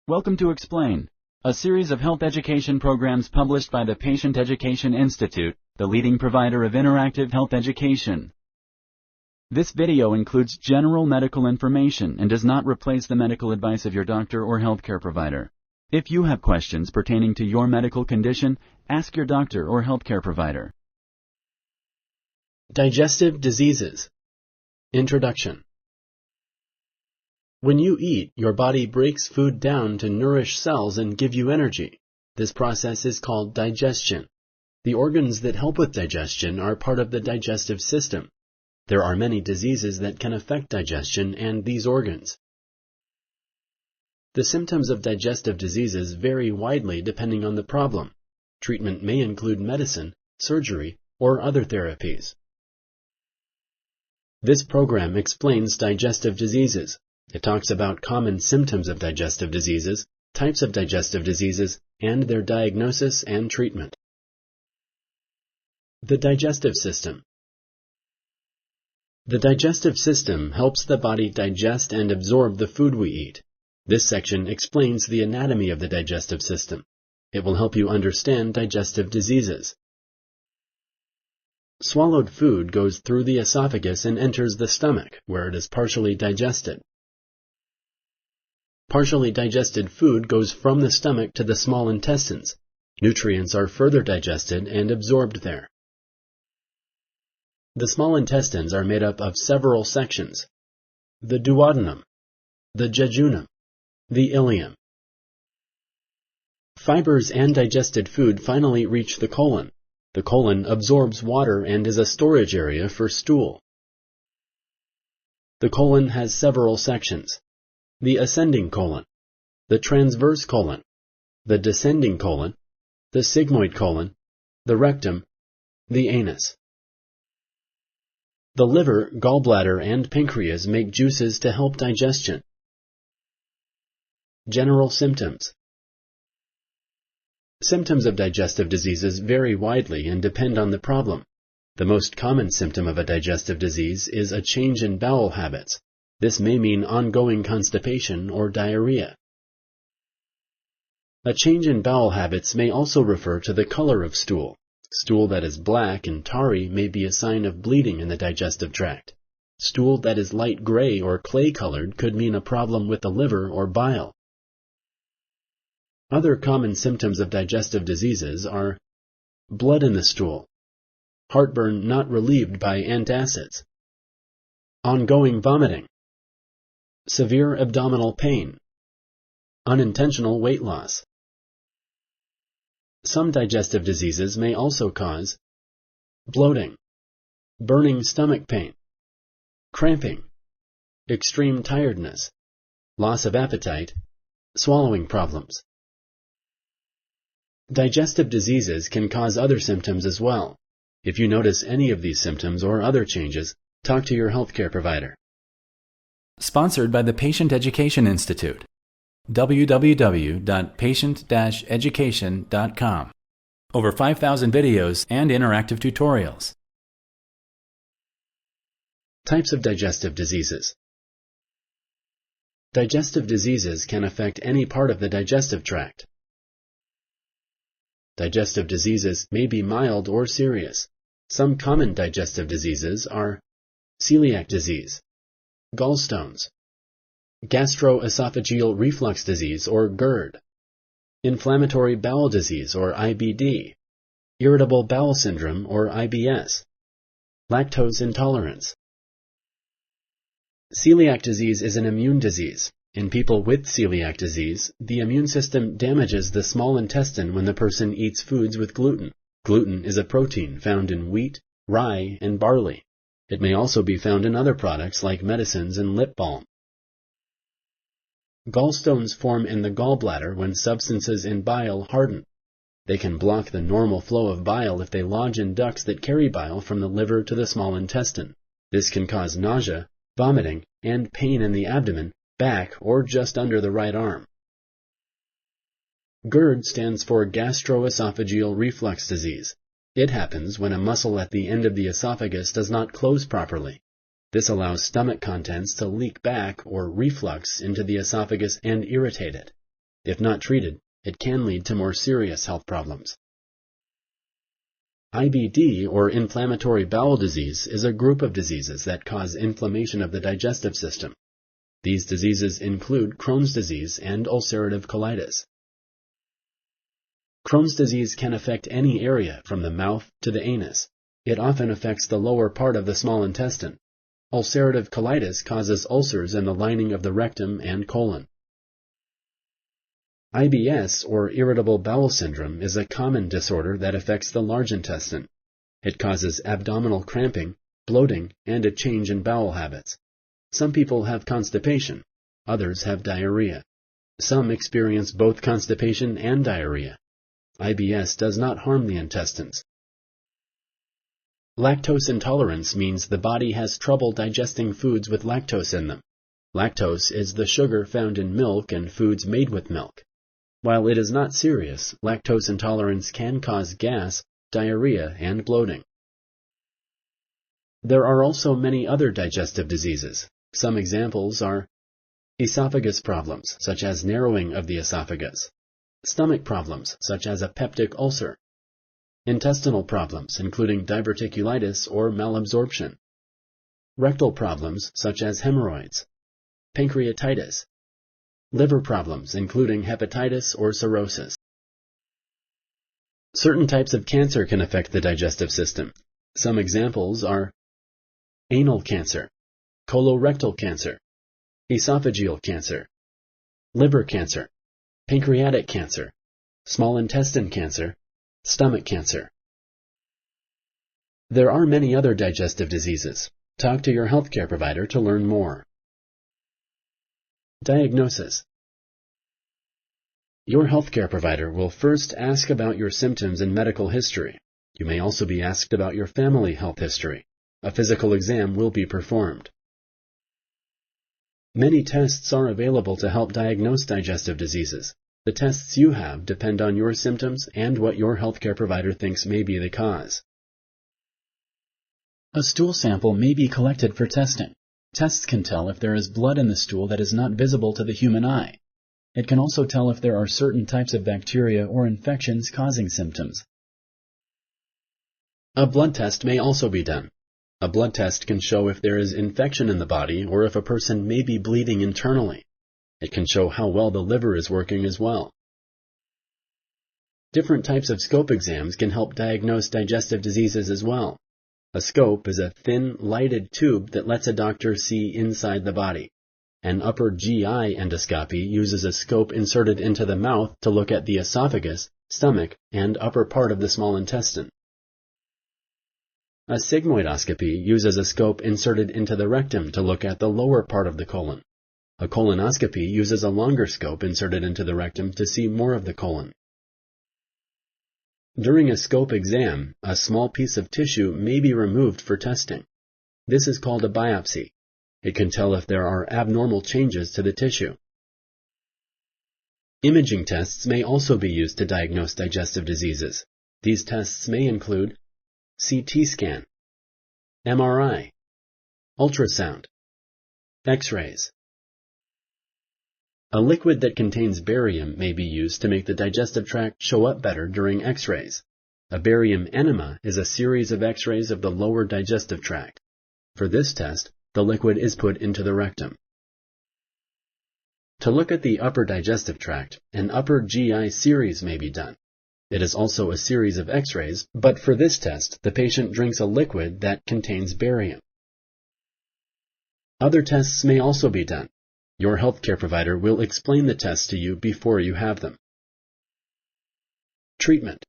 Welcome to Explain, a series of health education programs published by the Patient Education Institute, the leading provider of interactive health education. This video includes general medical information and does not replace the medical advice of your doctor or healthcare provider. If you have questions pertaining to your medical condition, ask your doctor or healthcare provider. Digestive Diseases. Introduction. When you eat, your body breaks food down to nourish cells and give you energy. This process is called digestion. The organs that help with digestion are part of the digestive system. There are many diseases that can affect digestion and these organs. The symptoms of digestive diseases vary widely depending on the problem. Treatment may include medicine, surgery, or other therapies. This program explains digestive diseases. It talks about common symptoms of digestive diseases, types of digestive diseases, and their diagnosis and treatment. The digestive system. The digestive system helps the body digest and absorb the food we eat. This section explains the anatomy of the digestive system. It will help you understand digestive diseases. Swallowed food goes through the esophagus and enters the stomach, where it is partially digested. Partially digested food goes from the stomach to the small intestines. Nutrients are further digested and absorbed there. The small intestines are made up of several sections: the duodenum, the jejunum, the ileum. Fibers and digested food finally reach the colon. The colon absorbs water and is a storage area for stool. The colon has several sections: the ascending colon, the transverse colon, the descending colon, the sigmoid colon, the rectum, the anus. The liver, gallbladder, and pancreas make juices to help digestion. General symptoms. Symptoms of digestive diseases vary widely and depend on the problem. The most common symptom of a digestive disease is a change in bowel habits. This may mean ongoing constipation or diarrhea. A change in bowel habits may also refer to the color of stool. Stool that is black and tarry may be a sign of bleeding in the digestive tract. Stool that is light gray or clay-colored could mean a problem with the liver or bile. Other common symptoms of digestive diseases are blood in the stool, heartburn not relieved by antacids, ongoing vomiting, severe abdominal pain, unintentional weight loss. Some digestive diseases may also cause bloating, burning stomach pain, cramping, extreme tiredness, loss of appetite, swallowing problems. Digestive diseases can cause other symptoms as well. If you notice any of these symptoms or other changes, talk to your healthcare provider. Sponsored by the Patient Education Institute. www.patient-education.com. Over 5,000 videos and interactive tutorials. Types of digestive diseases. Digestive diseases can affect any part of the digestive tract. Digestive diseases may be mild or serious. Some common digestive diseases are celiac disease, gallstones, gastroesophageal reflux disease or GERD, inflammatory bowel disease or IBD, irritable bowel syndrome or IBS, lactose intolerance. Celiac disease is an immune disease. In people with celiac disease, the immune system damages the small intestine when the person eats foods with gluten. Gluten is a protein found in wheat, rye, and barley. It may also be found in other products like medicines and lip balm. Gallstones form in the gallbladder when substances in bile harden. They can block the normal flow of bile if they lodge in ducts that carry bile from the liver to the small intestine. This can cause nausea, vomiting, and pain in the abdomen, back, or just under the right arm. GERD stands for gastroesophageal reflux disease. It happens when a muscle at the end of the esophagus does not close properly. This allows stomach contents to leak back or reflux into the esophagus and irritate it. If not treated, it can lead to more serious health problems. IBD, or inflammatory bowel disease, is a group of diseases that cause inflammation of the digestive system. These diseases include Crohn's disease and ulcerative colitis. Crohn's disease can affect any area from the mouth to the anus. It often affects the lower part of the small intestine. Ulcerative colitis causes ulcers in the lining of the rectum and colon. IBS, or irritable bowel syndrome, is a common disorder that affects the large intestine. It causes abdominal cramping, bloating, and a change in bowel habits. Some people have constipation. Others have diarrhea. Some experience both constipation and diarrhea. IBS does not harm the intestines. Lactose intolerance means the body has trouble digesting foods with lactose in them. Lactose is the sugar found in milk and foods made with milk. While it is not serious, lactose intolerance can cause gas, diarrhea, and bloating. There are also many other digestive diseases. Some examples are esophagus problems, such as narrowing of the esophagus, stomach problems, such as a peptic ulcer, intestinal problems, including diverticulitis or malabsorption, rectal problems, such as hemorrhoids, pancreatitis, liver problems, including hepatitis or cirrhosis. Certain types of cancer can affect the digestive system. Some examples are anal cancer, colorectal cancer, esophageal cancer, liver cancer, pancreatic cancer, small intestine cancer, stomach cancer. There are many other digestive diseases. Talk to your healthcare provider to learn more. Diagnosis. Your healthcare provider will first ask about your symptoms and medical history. You may also be asked about your family health history. A physical exam will be performed. Many tests are available to help diagnose digestive diseases. The tests you have depend on your symptoms and what your healthcare provider thinks may be the cause. A stool sample may be collected for testing. Tests can tell if there is blood in the stool that is not visible to the human eye. It can also tell if there are certain types of bacteria or infections causing symptoms. A blood test may also be done. A blood test can show if there is infection in the body or if a person may be bleeding internally. It can show how well the liver is working as well. Different types of scope exams can help diagnose digestive diseases as well. A scope is a thin, lighted tube that lets a doctor see inside the body. An upper GI endoscopy uses a scope inserted into the mouth to look at the esophagus, stomach, and upper part of the small intestine. A sigmoidoscopy uses a scope inserted into the rectum to look at the lower part of the colon. A colonoscopy uses a longer scope inserted into the rectum to see more of the colon. During a scope exam, a small piece of tissue may be removed for testing. This is called a biopsy. It can tell if there are abnormal changes to the tissue. Imaging tests may also be used to diagnose digestive diseases. These tests may include CT scan, MRI, ultrasound, X-rays. A liquid that contains barium may be used to make the digestive tract show up better during X-rays. A barium enema is a series of X-rays of the lower digestive tract. For this test, the liquid is put into the rectum. To look at the upper digestive tract, an upper GI series may be done. It is also a series of X-rays, but for this test, the patient drinks a liquid that contains barium. Other tests may also be done. Your healthcare provider will explain the tests to you before you have them. Treatment.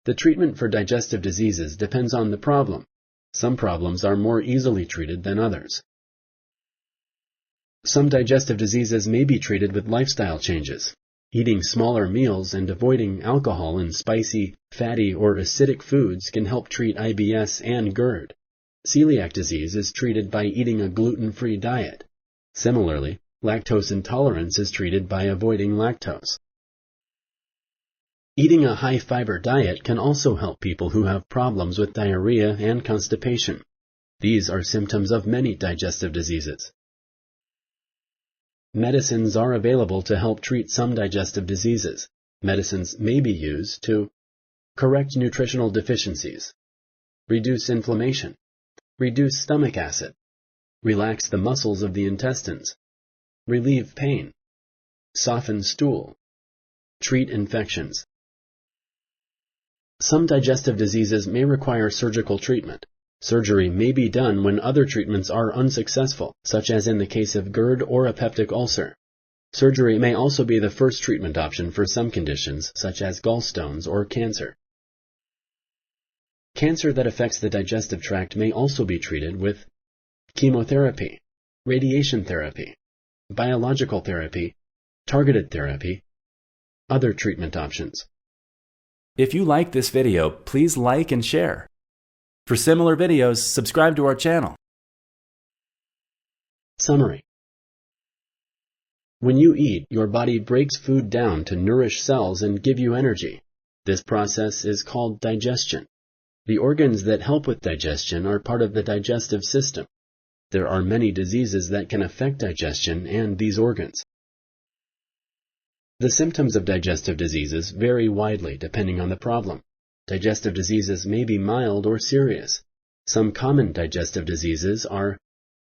The treatment for digestive diseases depends on the problem. Some problems are more easily treated than others. Some digestive diseases may be treated with lifestyle changes. Eating smaller meals and avoiding alcohol and spicy, fatty, or acidic foods can help treat IBS and GERD. Celiac disease is treated by eating a gluten-free diet. Similarly, lactose intolerance is treated by avoiding lactose. Eating a high-fiber diet can also help people who have problems with diarrhea and constipation. These are symptoms of many digestive diseases. Medicines are available to help treat some digestive diseases. Medicines may be used to correct nutritional deficiencies, reduce inflammation, reduce stomach acid, relax the muscles of the intestines, relieve pain, soften stool, treat infections. Some digestive diseases may require surgical treatment. Surgery may be done when other treatments are unsuccessful, such as in the case of GERD or a peptic ulcer. Surgery may also be the first treatment option for some conditions, such as gallstones or cancer. Cancer that affects the digestive tract may also be treated with chemotherapy, radiation therapy, biological therapy, targeted therapy, other treatment options. If you like this video, please like and share. For similar videos, subscribe to our channel. Summary. When you eat, your body breaks food down to nourish cells and give you energy. This process is called digestion. The organs that help with digestion are part of the digestive system. There are many diseases that can affect digestion and these organs. The symptoms of digestive diseases vary widely depending on the problem. Digestive diseases may be mild or serious. Some common digestive diseases are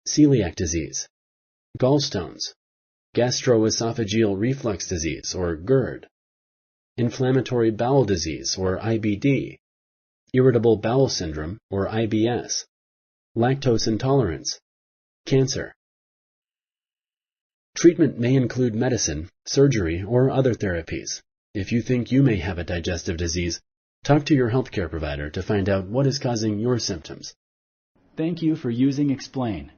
celiac disease, gallstones, gastroesophageal reflux disease or GERD, inflammatory bowel disease or IBD, irritable bowel syndrome or IBS, lactose intolerance, cancer. Treatment may include medicine, surgery, or other therapies. If you think you may have a digestive disease, talk to your healthcare provider to find out what is causing your symptoms. Thank you for using Explain.